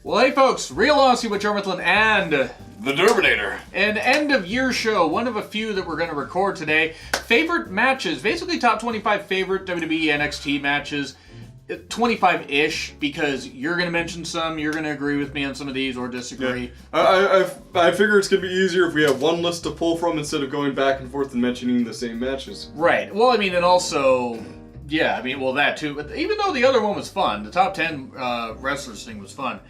Well, hey folks, Real Aussie with Jonn Ritland and The Terminator. an end-of-year show, one of a few that we're going to record today. Favorite matches, basically top 25 favorite WWE NXT matches. 25-ish, because you're going to mention some, you're going to agree with me on some of these or disagree. Yeah. I figure it's going to be easier if we have one list to pull from instead of going back and forth and mentioning the same matches. Right. Well, I mean, and also, yeah, I mean, well, that too. But even though the other one was fun, the top 10 wrestlers thing was fun.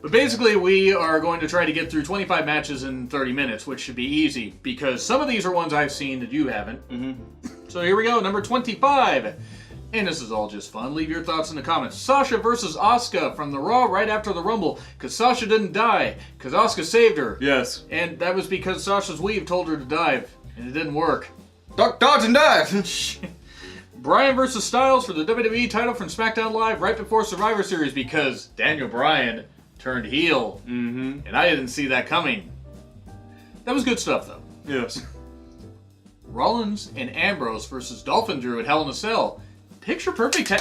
But basically, we are going to try to get through 25 matches in 30 minutes, which should be easy, because some of these are ones I've seen that you haven't. Mm-hmm. So here we go, number 25. And this is all just fun. Leave your thoughts in the comments. Sasha versus Asuka from the Raw right after the Rumble, because Sasha didn't die, because Asuka saved her. Yes. And that was because Sasha's weave told her to dive, and it didn't work. Duck, dodge, and dive! Bryan versus Styles for the WWE title from SmackDown Live right before Survivor Series, because Daniel Bryan turned heel. Mm-hmm. And I didn't see that coming. That was good stuff, though. Yes. Rollins and Ambrose versus Dolphin Drew at Hell in a Cell. Picture perfect.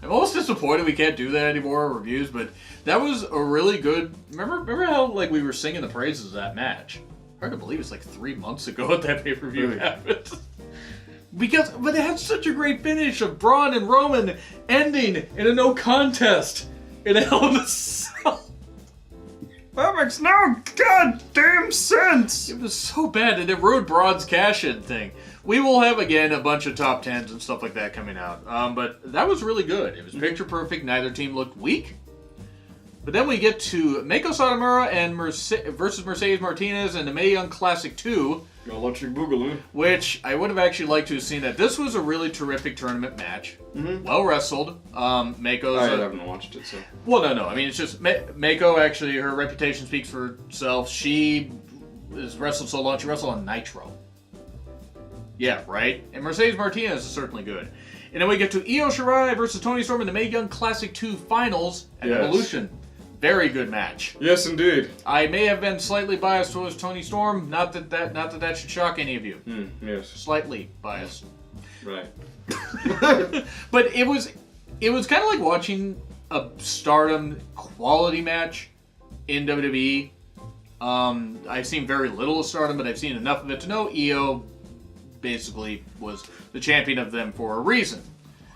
I'm almost disappointed we can't do that anymore, reviews, but that was a really good... Remember how like we were singing the praises of that match? Hard to believe it's like 3 months ago that pay-per-view happened. But it had such a great finish of Braun and Roman ending in a no contest in a Hell in a Cell. That makes no goddamn sense! It was so bad, and it ruined Braun's cash-in thing. We will have, again, a bunch of top 10s and stuff like that coming out. But that was really good. It was picture perfect. Neither team looked weak. But then we get to Meiko Satomura and versus Mercedes Martinez and the Mae Young Classic 2. Electric Boogaloo. Which I would have actually liked to have seen that. This was a really terrific tournament match. Mm-hmm. Well wrestled. Meiko's... I haven't watched it, so... Well, no. I mean, it's just... Meiko, actually, her reputation speaks for itself. She has wrestled so long. She wrestled on Nitro. Yeah, right? And Mercedes Martinez is certainly good. And then we get to Io Shirai versus Toni Storm in the Mae Young Classic 2 Finals at Evolution. Very good match. Yes, indeed. I may have been slightly biased towards Toni Storm. Not that should shock any of you. Yes. Slightly biased. Right. But it was kind of like watching a Stardom quality match in WWE. I've seen very little of Stardom, but I've seen enough of it to know Io basically was the champion of them for a reason.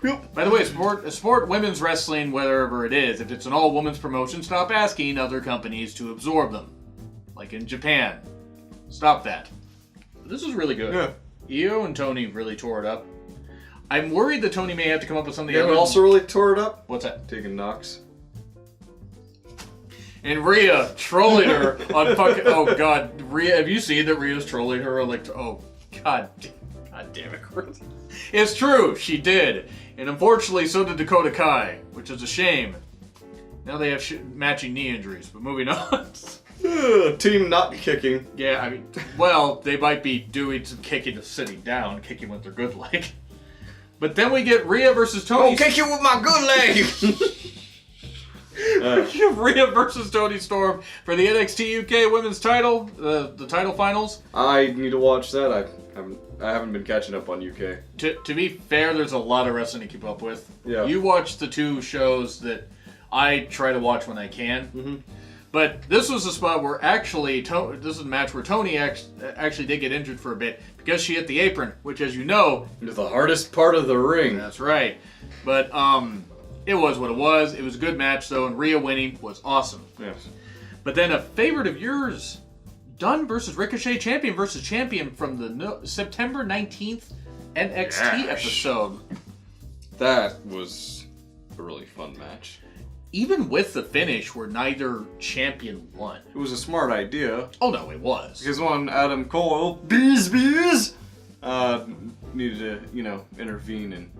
Yep. By the way, sport women's wrestling, wherever it is, if it's an all-women's promotion, stop asking other companies to absorb them. Like in Japan. Stop that. This is really good. Yeah. Io and Toni really tore it up. I'm worried that Toni may have to come up with something else. Also really tore it up? What's that? Taking knocks. And Rhea trolling her on fucking... Oh, God. Rhea, have you seen that Rhea's trolling her? Like, oh, God damn it, Chris. It's true, she did. And unfortunately, so did Dakota Kai, which is a shame. Now they have matching knee injuries, but moving on. Team not kicking. Yeah, I mean, well, they might be doing some kicking of sitting down, kicking with their good leg. But then we get Rhea versus Toni. Oh, kick you with my good leg! Rhea versus Toni Storm for the NXT UK Women's title, the title finals. I need to watch that. I haven't been catching up on UK. To be fair, there's a lot of wrestling to keep up with. Yeah. You watch the two shows that I try to watch when I can. Mm-hmm. But this was a spot where actually, this is a match where Toni actually did get injured for a bit because she hit the apron, which, as you know, is the hardest part of the ring. That's right. But it was what it was. It was a good match, though, and Rhea winning was awesome. Yes. But then a favorite of yours, Dunn versus Ricochet, champion versus champion from the September 19th NXT episode. That was a really fun match. Even with the finish where neither champion won. It was a smart idea. Oh, no, it was. Because one, Adam Cole, bees, needed to, intervene and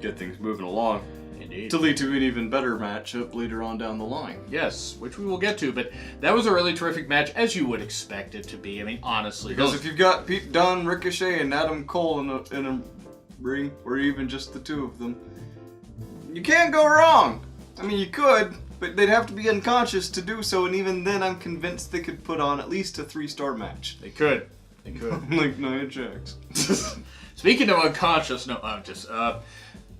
get things moving along. Indeed. To lead to an even better matchup later on down the line. Yes, which we will get to, but that was a really terrific match, as you would expect it to be. I mean, honestly. Because if you've got Pete Dunne, Ricochet, and Adam Cole in a ring, or even just the two of them, you can't go wrong. I mean, you could, but they'd have to be unconscious to do so, and even then I'm convinced they could put on at least a 3-star match. They could. Like Nia Jax. Speaking of unconscious, no, I'm just...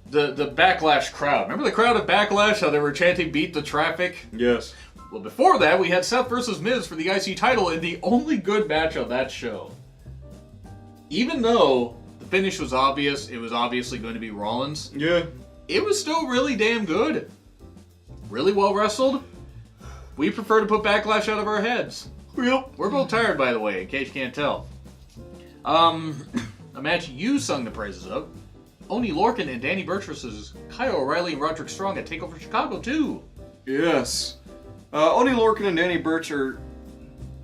the Backlash crowd. Remember the crowd at Backlash, how they were chanting "Beat the Traffic"? Yes. Well, before that, we had Seth versus Miz for the IC title in the only good match of that show. Even though the finish was obvious, it was obviously going to be Rollins. Yeah. It was still really damn good. Really well wrestled. We prefer to put Backlash out of our heads. Yep. We're both tired, by the way, in case you can't tell. A match you sung the praises of. Oni Lorcan and Danny Burch versus Kyle O'Reilly and Roderick Strong at TakeOver Chicago 2. Yes. Oni Lorcan and Danny Burch are...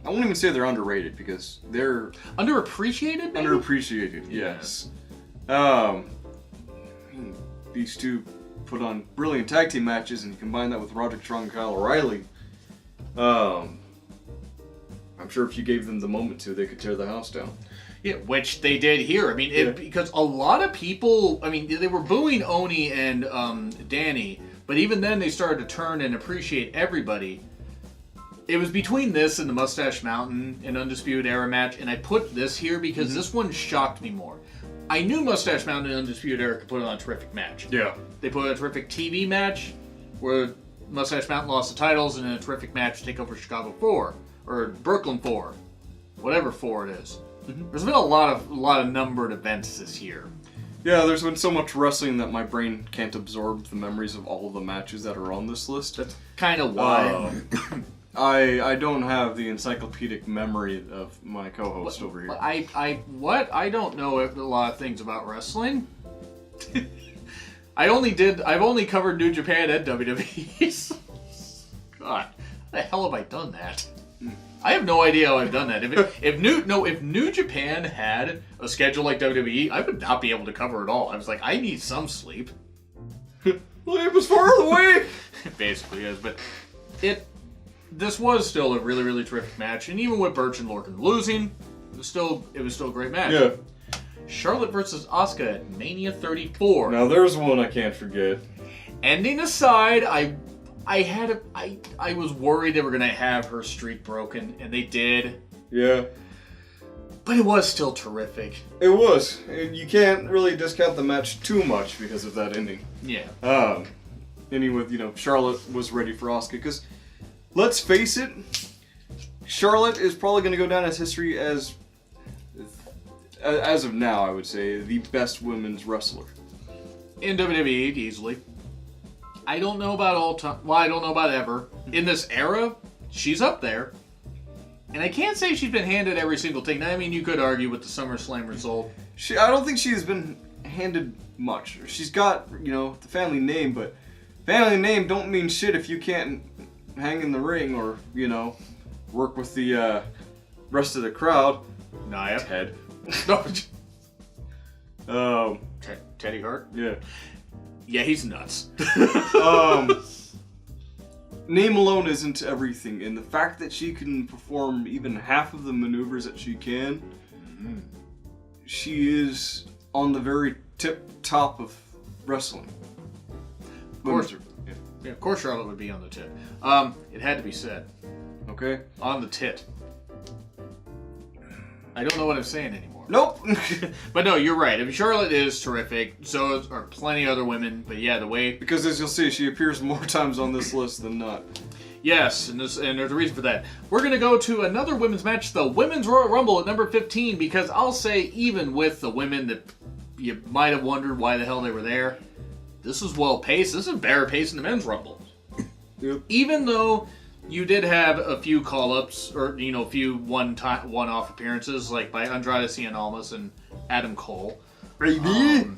I won't even say they're underrated, because they're... Underappreciated, maybe? Underappreciated, yes. These two put on brilliant tag team matches, and you combine that with Roderick Strong and Kyle O'Reilly. I'm sure if you gave them the moment to, they could tear the house down. Yeah, which they did here. I mean, because a lot of people... I mean, they were booing Oni and Danny, but even then they started to turn and appreciate everybody. It was between this and the Mustache Mountain and Undisputed Era match, and I put this here because this one shocked me more. I knew Mustache Mountain and Undisputed Era could put on a terrific match. Yeah. They put on a terrific TV match where Mustache Mountain lost the titles, and in a terrific match to take over Chicago 4 or Brooklyn 4, whatever 4 it is. There's been a lot of numbered events this year. Yeah, there's been so much wrestling that my brain can't absorb the memories of all of the matches that are on this list. That's kind of why. I don't have the encyclopedic memory of my co-host over here. I don't know a lot of things about wrestling. I've only covered New Japan and WWE. God, how the hell have I done that? I have no idea how I've done that. If New Japan had a schedule like WWE, I would not be able to cover it all. I was like, I need some sleep. Well, it was far away. It basically is, but this was still a really, really terrific match, and even with Burch and Lorcan losing, it was still a great match. Yeah. Charlotte versus Asuka at Mania 34. Now there's one I can't forget. Ending aside, I was worried they were gonna have her streak broken, and they did. Yeah. But it was still terrific. It was. You can't really discount the match too much because of that ending. Yeah. Ending with, Charlotte was ready for Asuka, because let's face it, Charlotte is probably going to go down as history as of now, I would say, the best women's wrestler. In WWE, easily. I don't know about all time. Well, I don't know about ever. In this era, she's up there. And I can't say she's been handed every single thing. I mean, you could argue with the SummerSlam result. I don't think she's been handed much. She's got, the family name, but family name don't mean shit if you can't hang in the ring or, work with the rest of the crowd. Nia. Ted. Teddy Hart? Yeah. Yeah, he's nuts. Name alone isn't everything, and the fact that she can perform even half of the maneuvers that she can, she is on the very tip top of wrestling. Of course, of course Charlotte would be on the tip. It had to be said. Okay. On the tit. I don't know what I'm saying anymore. Nope. But no, you're right. I mean, Charlotte is terrific. So are plenty other women. But yeah, the way... Because as you'll see, she appears more times on this list than not. Yes, and there's a reason for that. We're going to go to another women's match, the Women's Royal Rumble at number 15, because I'll say even with the women that you might have wondered why the hell they were there, this is well paced. This is better paced than the Men's Rumble. Yep. Even though you did have a few call-ups, or, a few one-off appearances, like by Andrade Cien Almas and Adam Cole. Baby!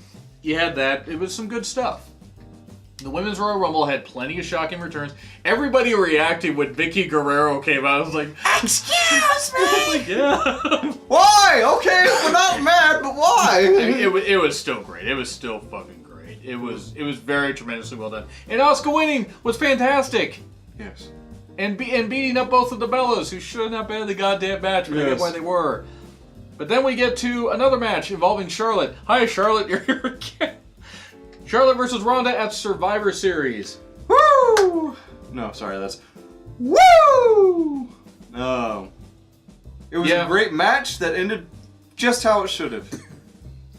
You had that. It was some good stuff. The Women's Royal Rumble had plenty of shocking returns. Everybody reacted when Vicky Guerrero came out. I was like, excuse me! Like, yeah. Why? Okay, we're not mad, but why? It was still great. It was still fucking great. It was very tremendously well done. And Asuka winning was fantastic. Yes. And beating up both of the Bellas, who should not been in the goddamn match, but I get why they were. But then we get to another match involving Charlotte. Hi, Charlotte, you're here again. Charlotte versus Ronda at Survivor Series. Woo! No, sorry, that's... Woo! It was a great match that ended just how it should have.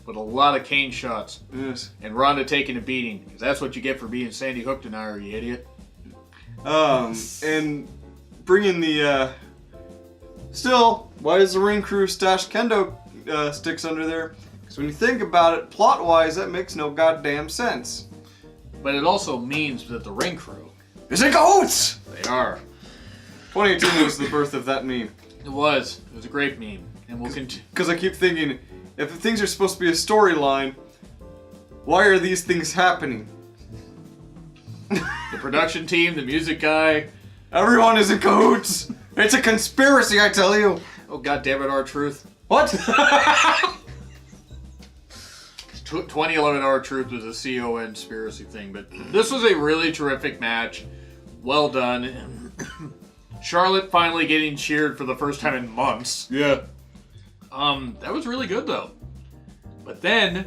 with a lot of cane shots. Yes. And Ronda taking a beating, because that's what you get for being Sandy Hook denier, you idiot. And bringing the, still, why does the ring crew stash kendo sticks under there? Because when you think about it, plot-wise, that makes no goddamn sense. But it also means that the ring crew, Is it goats? they are. 2018 was the birth of that meme. It was a great meme, and we'll continue. Because I keep thinking, if things are supposed to be a storyline, why are these things happening? The production team, the music guy. Everyone is in cahoots. It's a conspiracy, I tell you. Oh, God damn it, R-Truth. What? 2011 R-Truth was a CON conspiracy thing, but this was a really terrific match. Well done. Charlotte finally getting cheered for the first time in months. Yeah. That was really good, though. But then,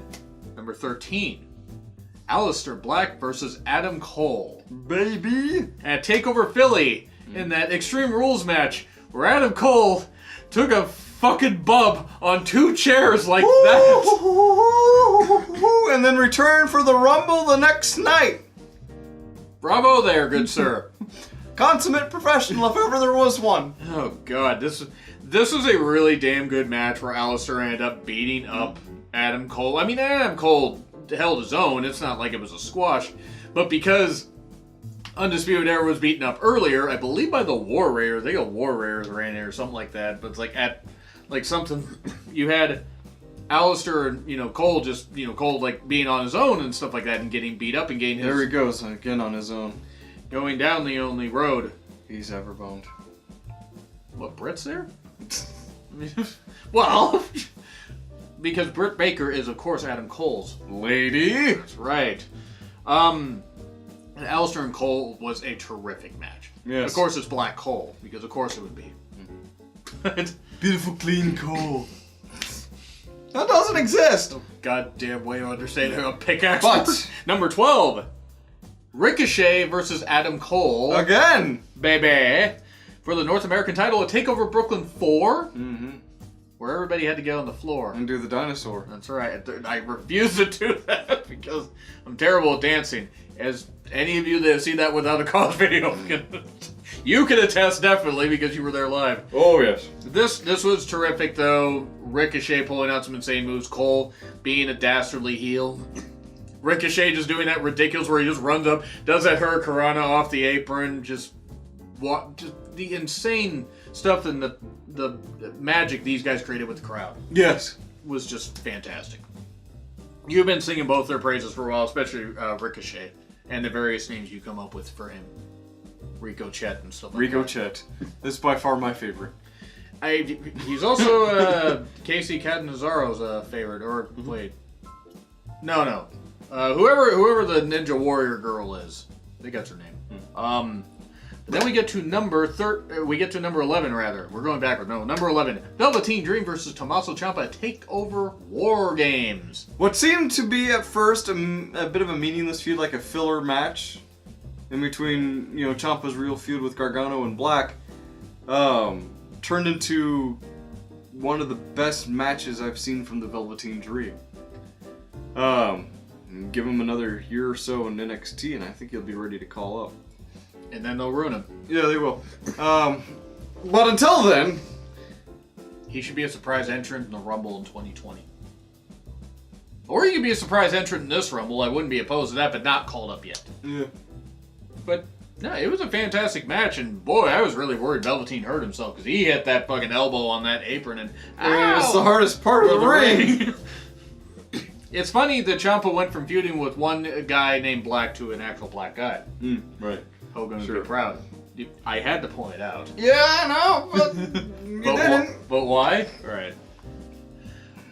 number 13, Aleister Black versus Adam Cole. Baby. At TakeOver Philly, in that Extreme Rules match, where Adam Cole took a fucking bump on 2 chairs like that. And then returned for the Rumble the next night. Bravo there, good sir. Consummate professional, if ever there was one. Oh, God, this was a really damn good match where Aleister ended up beating up Adam Cole. I mean, Adam Cole held his own. It's not like it was a squash. But because Undisputed Era was beaten up earlier, I believe by the War Raiders. I think the War Raiders ran here or something like that. But it's like something you had Aleister and Cole just Cole like being on his own and stuff like that and getting beat up and getting his, There he goes again on his own. going down the only road. He's ever boned. What, Britt's there? Well, because Britt Baker is, of course, Adam Cole's Lady. That's right. And Aleister and Cole was a terrific match. Yes. Of course, it's Black Cole, because of course it would be. Beautiful, clean Cole. That doesn't exist. Goddamn way to understand a pickaxe. But number 12, Ricochet versus Adam Cole. again, Baby. For the North American title at TakeOver Brooklyn 4. Mm-hmm. Where everybody had to get on the floor. And do the dinosaur. That's right. I refuse to do that because I'm terrible at dancing. As any of you that have seen that Without a Cause video you can attest definitely because you were there live. Oh yes. This was terrific though. Ricochet pulling out some insane moves. Cole being a dastardly heel. Ricochet just doing that ridiculous where he just runs up, does that Hurricanrana off the apron, just the insane stuff and the magic these guys created with the crowd. Yes. Was just fantastic. You've been singing both their praises for a while, especially Ricochet, and the various names you come up with for him. Rico Chet and stuff like Rico that. Chet. This is by far my favorite. He's also Casey Catanzaro's favorite, or wait. No. Whoever the Ninja Warrior girl is. I think that's her name. But then we get to number 11 rather. We're going backward. No, number 11. Velveteen Dream versus Tommaso Ciampa at TakeOver War Games. What seemed to be at first a bit of a meaningless feud, like a filler match in between, Ciampa's real feud with Gargano and Black, turned into one of the best matches I've seen from the Velveteen Dream. Give him another year or so in NXT, and I think he'll be ready to call up. And then they'll ruin him. Yeah, they will. But until then, he should be a surprise entrant in the Rumble in 2020. Or he could be a surprise entrant in this Rumble. I wouldn't be opposed to that, but not called up yet. Yeah. But, no, it was a fantastic match, and boy, I was really worried Velveteen hurt himself, because he hit that fucking elbow on that apron, and it's the hardest part of the ring. It's funny that Ciampa went from feuding with one guy named Black to an actual black guy. Right. Hogan would be proud. I had to point it out. Yeah, I know, but you didn't. But why? Right.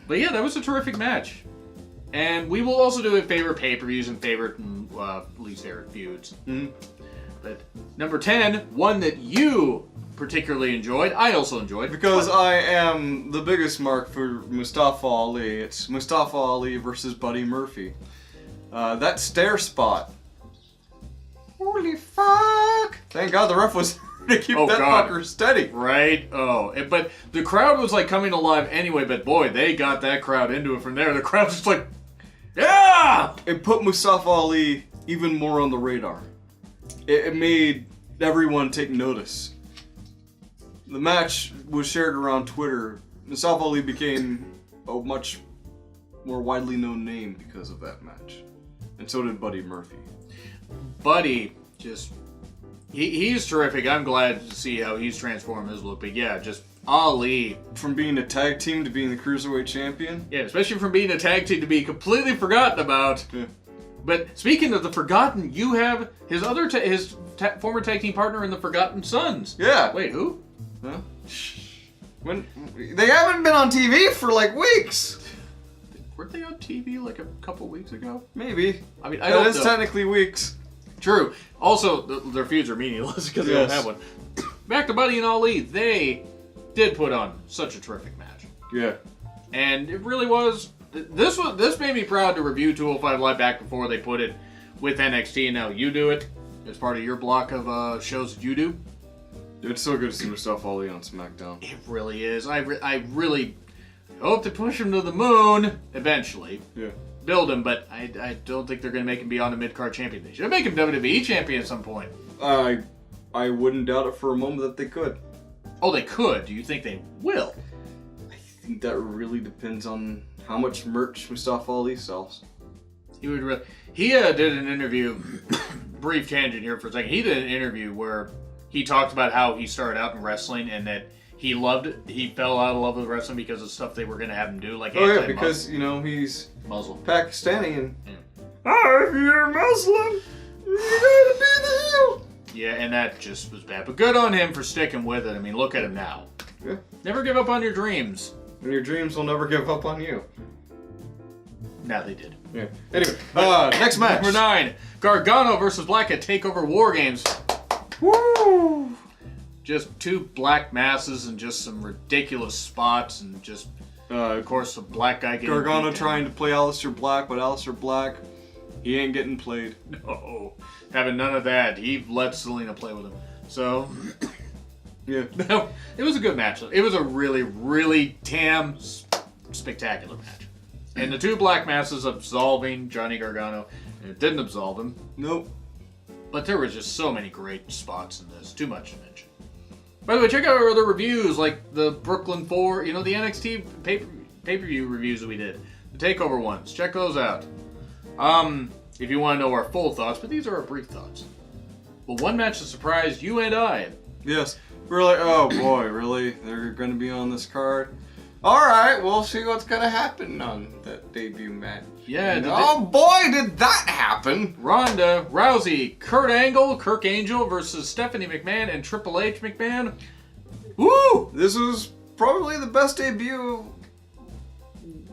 But yeah, that was a terrific match. And we will also do a favorite pay-per-views and favorite and least favorite feuds. But number 10, one that you particularly enjoyed, I also enjoyed. Because I am the biggest mark for Mustafa Ali. It's Mustafa Ali versus Buddy Murphy. That stair spot. Holy fuck! Thank God the ref was to keep Oh, that God. fucker steady. Right? Oh, but the crowd was like coming alive anyway, but boy, they got that crowd into it from there. The crowd was just like, yeah! It put Mustafa Ali even more on the radar. It made everyone take notice. The match was shared around Twitter. Mustafa Ali became a much more widely known name because of that match. And so did Buddy Murphy. Buddy, just, he's terrific. I'm glad to see how he's transformed his look. But yeah, just Ali. From being a tag team to being the Cruiserweight champion. Yeah, especially from being a tag team to be completely forgotten about. Yeah. But speaking of the forgotten, you have his other former tag team partner in the Forgotten Sons. Yeah. Wait, who? Huh? When they haven't been on TV for like weeks. Weren't they on TV like a couple weeks ago? Maybe. I mean, I That don't is know. technically weeks. True. Also, their feuds are meaningless because they don't Yes. have one. Back to Buddy and Ali. They did put on such a terrific match. Yeah. And it really was. This made me proud to review 205 Live back before they put it with NXT, and now you do it as part of your block of shows that you do. It's so good to see Mustafa Ali on SmackDown. It really is. I really hope to push him to the moon eventually. Yeah. Build him, but I don't think they're going to make him beyond a mid-card champion. They should make him WWE champion at some point. I wouldn't doubt it for a moment that they could. Oh, they could. Do you think they will? I think that really depends on how much merch Mustafa Ali sells. He would. He did an interview. Brief tangent here for a second. He did an interview where he talked about how he started out in wrestling and that he loved it. He fell out of love with wrestling because of stuff they were going to have him do, like Oh yeah, because he's Muslim. Pakistani and If you're Muslim, you gotta be the heel. Yeah, and that just was bad. But good on him for sticking with it. I mean, look at him now. Yeah. Never give up on your dreams. And your dreams will never give up on you. Now they did. Yeah. Anyway, next match. Number 9, Gargano versus Black at TakeOver War Games. Woo! Just two black masses and just some ridiculous spots and just, of course, the black guy getting Gargano beat trying to play Aleister Black, but Aleister Black, he ain't getting played. down. No, having none of that. He let Selena play with him. So, Yeah. no, it was a good match. It was a really, really damn spectacular match. And the two black masses absolving Johnny Gargano, and it didn't absolve him. Nope. But there was just so many great spots in this. Too much to mention. By the way, check out our other reviews, like the Brooklyn 4, the NXT pay-per-view reviews that we did. The TakeOver ones. Check those out. If you want to know our full thoughts, but these are our brief thoughts. Well, one match that surprised you and I. Yes. We're like, oh boy, really? They're going to be on this card? Alright, we'll see what's going to happen on that debut match. Yeah. And oh boy, did that happen! Ronda Rousey, Kurt Angel versus Stephanie McMahon and Triple H McMahon. Woo! This was probably the best debut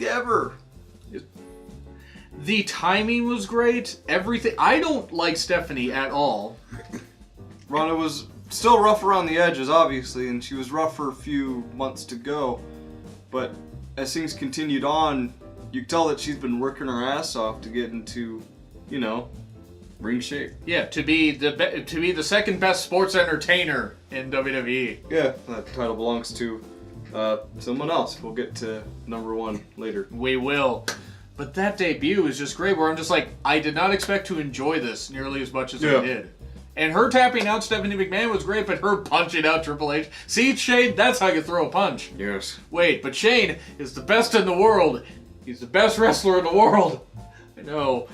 ever. The timing was great. Everything. I don't like Stephanie at all. Ronda was still rough around the edges, obviously, and she was rough for a few months to go. But as things continued on, you could tell that she's been working her ass off to get into, ring shape. Yeah, to be the second best sports entertainer in WWE. Yeah, that title belongs to someone else. We'll get to number 1 later. We will. But that debut is just great, where I'm just like, I did not expect to enjoy this nearly as much as I did. And her tapping out Stephanie McMahon was great, but her punching out Triple H. See, Shane, that's how you throw a punch. Yes. Wait, but Shane is the best in the world. He's the best wrestler in the world. I know.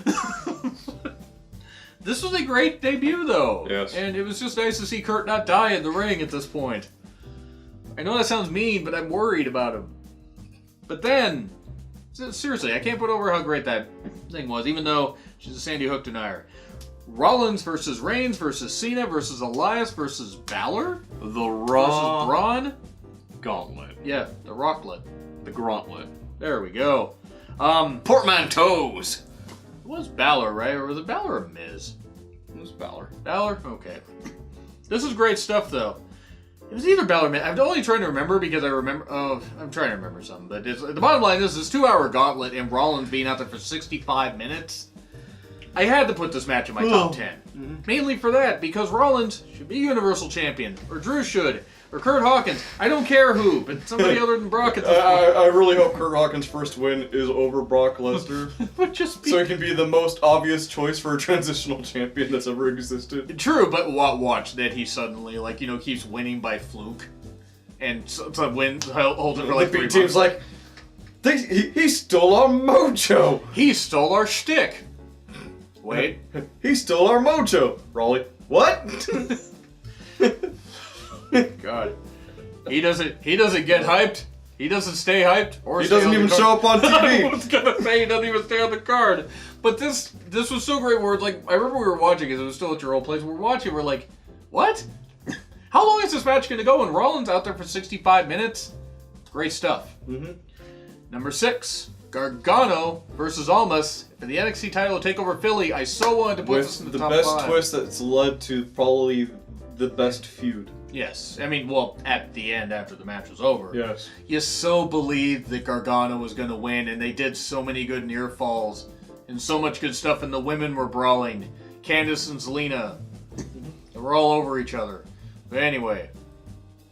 This was a great debut, though. Yes. And it was just nice to see Kurt not die in the ring at this point. I know that sounds mean, but I'm worried about him. But then, seriously, I can't put over how great that thing was, even though she's a Sandy Hook denier. Rollins versus Reigns versus Cena versus Elias versus Balor The versus Raw Braun. Gauntlet. Yeah, the Rocklet. The Gauntlet. There we go. Portmanteaus. It was Balor, right? Or was it Balor or Miz? It was Balor. Balor? Okay. This is great stuff, though. It was either Balor or Miz. I'm only trying to remember because I remember... Oh, I'm trying to remember something. But the bottom line is this 2-hour gauntlet and Rollins being out there for 65 minutes. I had to put this match in my top 10. Mainly for that, because Rollins should be Universal Champion, or Drew should, or Kurt Hawkins. I don't care who, but somebody other than Brock at this point. I really hope Kurt Hawkins' first win is over Brock Lesnar. Would just be... So he can be the most obvious choice for a transitional champion that's ever existed. True, but watch that he suddenly, keeps winning by fluke. And so wins, holds it for like 3 months. Team's like, he stole our mojo! He stole our shtick! Wait. He stole our mojo! Raleigh, what? God. He doesn't get hyped. He doesn't stay hyped. Or he doesn't even show up on TV. I was gonna say he doesn't even stay on the card. But this was so great where I remember we were watching it, it was still at your old place, we're watching, we're like, what? How long is this match gonna go? And Rollins out there for 65 minutes? Great stuff. Number 6, Gargano versus Almas for the NXT title takeover Philly. I so wanted to put this in the top 5. The best twist that's led to probably the best feud. Yes. I mean, well, at the end, after the match was over. Yes. You so believed that Gargano was going to win, and they did so many good near falls, and so much good stuff, and the women were brawling. Candice and Zelina. They were all over each other. But anyway,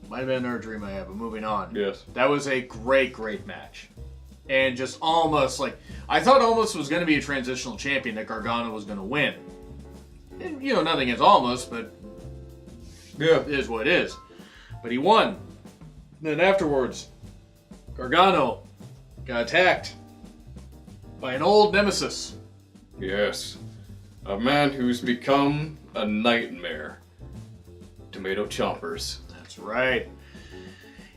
might have been another dream I had, but moving on. Yes. That That was a great, great match. And just almost, I thought Almost was going to be a transitional champion, that Gargano was going to win. And, nothing against Almost, but yeah. it is what it is. But he won. Then afterwards, Gargano got attacked by an old nemesis. Yes. A man who's become a nightmare. Tomato chompers. That's right.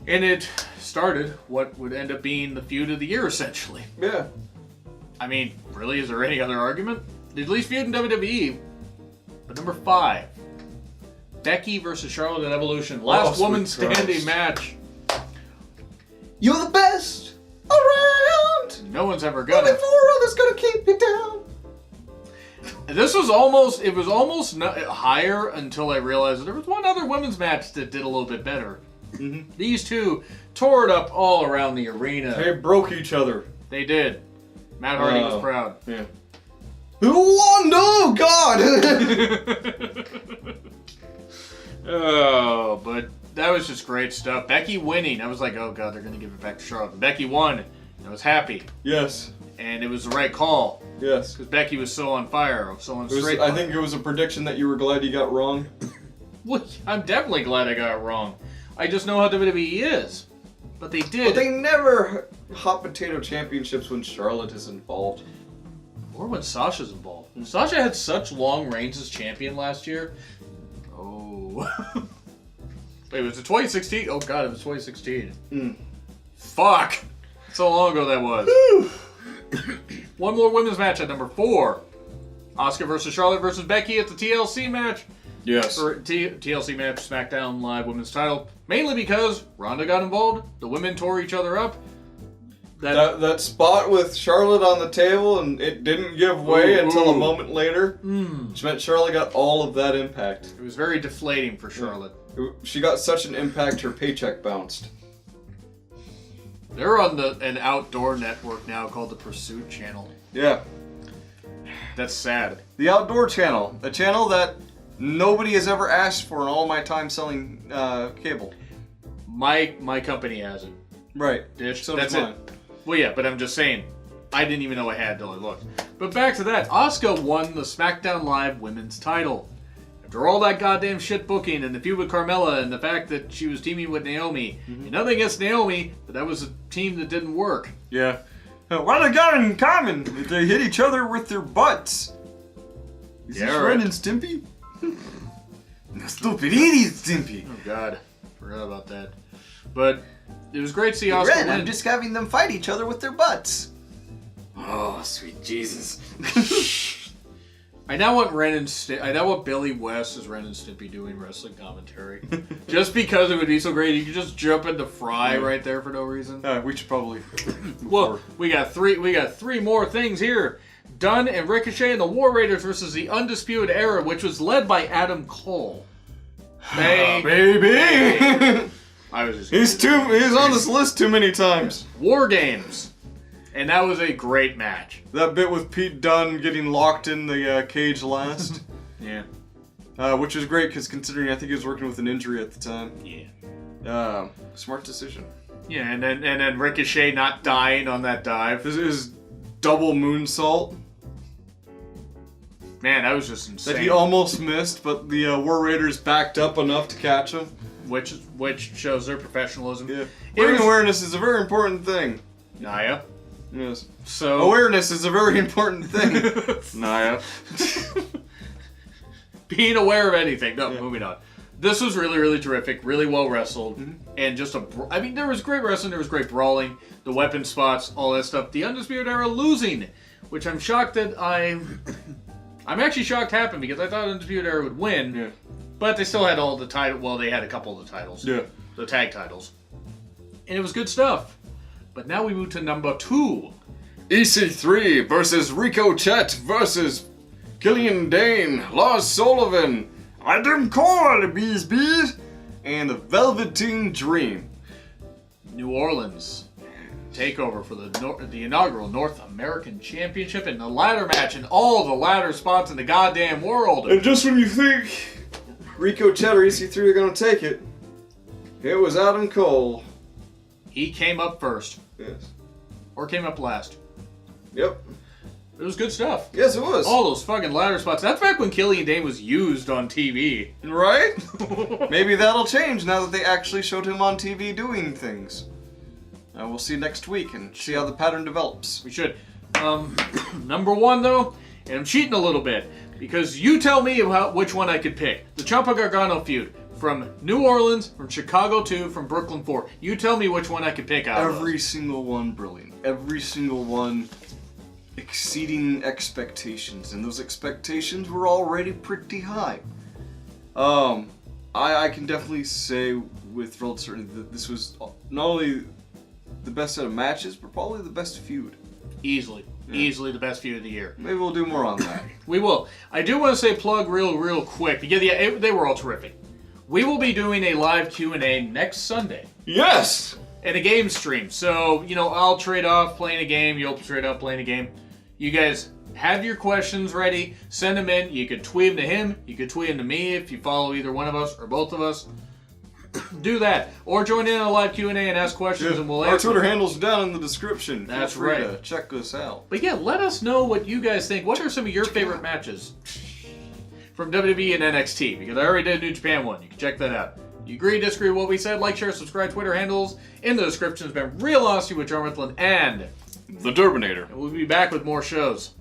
And it started what would end up being the feud of the year, essentially. Yeah. I mean, really, is there any other argument? At least feud in WWE. But number 5, Becky versus Charlotte at Evolution. Last woman standing match. You're the best around. No one's ever gonna. Only 4 others gonna keep you down. This was almost not higher until I realized that there was one other women's match that did a little bit better. These two tore it up all around the arena. They broke each other. They did. Matt Hardy was proud. Yeah. Who won? No, God! Oh, but that was just great stuff. Becky winning. I was like, oh God, they're going to give it back to Charlotte. Becky won. I was happy. Yes. And it was the right call. Yes. Because Becky was so on fire. So on straight I think it was a prediction that you were glad you got wrong. Well, I'm definitely glad I got it wrong. I just know how WWE is. But they did. But they never hot potato championships when Charlotte is involved. Or when Sasha's involved. Sasha had such long reigns as champion last year. Oh. Wait, was it 2016? Oh God, it was 2016. Fuck. So long ago that was. One more women's match at number 4. Asuka versus Charlotte versus Becky at the TLC match. Yes. Or TLC match, SmackDown Live Women's title. Mainly because Ronda got involved. The women tore each other up. That spot with Charlotte on the table and it didn't give way until a moment later. Which meant Charlotte got all of that impact. It was very deflating for Charlotte. She got such an impact her paycheck bounced. They're on an outdoor network now called the Pursuit Channel. Yeah. That's sad. The Outdoor Channel. A channel that nobody has ever asked for in all my time selling cable. My company has it. Right. Dish. So That's does mine. it. Well, yeah, but I'm just saying, I didn't even know I had till I looked. But back to that, Asuka won the SmackDown Live Women's title. After all that goddamn shit booking and the feud with Carmella and the fact that she was teaming with Naomi, and nothing against Naomi, but that was a team that didn't work. Yeah. What do they got in common? They hit each other with their butts. Is this Ren and Stimpy? No, stupid idiot Stimpy. Oh God, forgot about that. But it was great to see Asuka win. I'm just having them fight each other with their butts. Oh, sweet Jesus. I now want Billy West as Ren and Stimpy doing wrestling commentary. Just because it would be so great, you could just jump into Fry right there for no reason. We should probably. Well, we got three more things here. Dunn and Ricochet and the War Raiders versus the Undisputed Era, which was led by Adam Cole. Baby. I was just He's on this list too many times. War Games. And that was a great match. That bit with Pete Dunne getting locked in the cage last. Yeah. Which was great, because considering I think he was working with an injury at the time. Yeah. Smart decision. Yeah, and then Ricochet not dying on that dive. This is double moonsault. Man, that was just insane. That he almost missed, but the War Raiders backed up enough to catch him. Which shows their professionalism. Yeah. Ring awareness is a very important thing. Naya. Yes. So awareness is a very important thing. Naya. Being aware of anything. No, moving on. This was really, really terrific. Really well wrestled. And just I mean, there was great wrestling. There was great brawling. The weapon spots, all that stuff. The Undisputed Era losing, which I'm shocked that I'm actually shocked happened, because I thought Undisputed Era would win. Yeah. But they still had all the title. Well, they had a couple of the titles. Yeah. The tag titles. And it was good stuff. But now we move to number 2. EC3 versus Rico Chet versus Killian Dane, Lars Sullivan, Adam Cole, the Bees, and the Velveteen Dream. New Orleans takeover for the inaugural North American Championship in the ladder match and all the ladder spots in the goddamn world. And just when you think Rico Chet or EC3 are going to take it, it was Adam Cole. He came up first. Yes. Or came up last. Yep. It was good stuff. Yes, it was. All those fucking ladder spots. That's back when Killian Dane was used on TV. Right? Maybe that'll change now that they actually showed him on TV doing things. We'll see next week and see how the pattern develops. We should. Number 1, though, and I'm cheating a little bit, because you tell me which one I could pick. The Ciampa Gargano feud. From New Orleans, from Chicago 2, from Brooklyn 4. You tell me which one I could pick out of Every those. single one brilliant. Every single one exceeding expectations. And those expectations were already pretty high. I can definitely say with relative certainty that this was not only the best set of matches, but probably the best feud. Easily. Yeah. Easily the best feud of the year. Maybe we'll do more on that. We will. I do want to say plug real quick, because they were all terrific. We will be doing a live Q&A next Sunday. Yes! And a game stream. So, I'll trade off playing a game. You'll trade off playing a game. You guys have your questions ready. Send them in. You could tweet them to him. You could tweet them to me if you follow either one of us or both of us. Do that. Or join in on a live Q&A and ask questions, and we'll answer. Our Twitter handle's down in the description. That's Feel free right. to check us out. But yeah, let us know what you guys think. What are some of your favorite matches from WWE and NXT? Because I already did a New Japan one. You can check that out. You agree, disagree with what we said? Like, share, subscribe, Twitter handles in the description. It's been real awesome with Jonn, Ritland, and The Turbinator. we'll be back with more shows.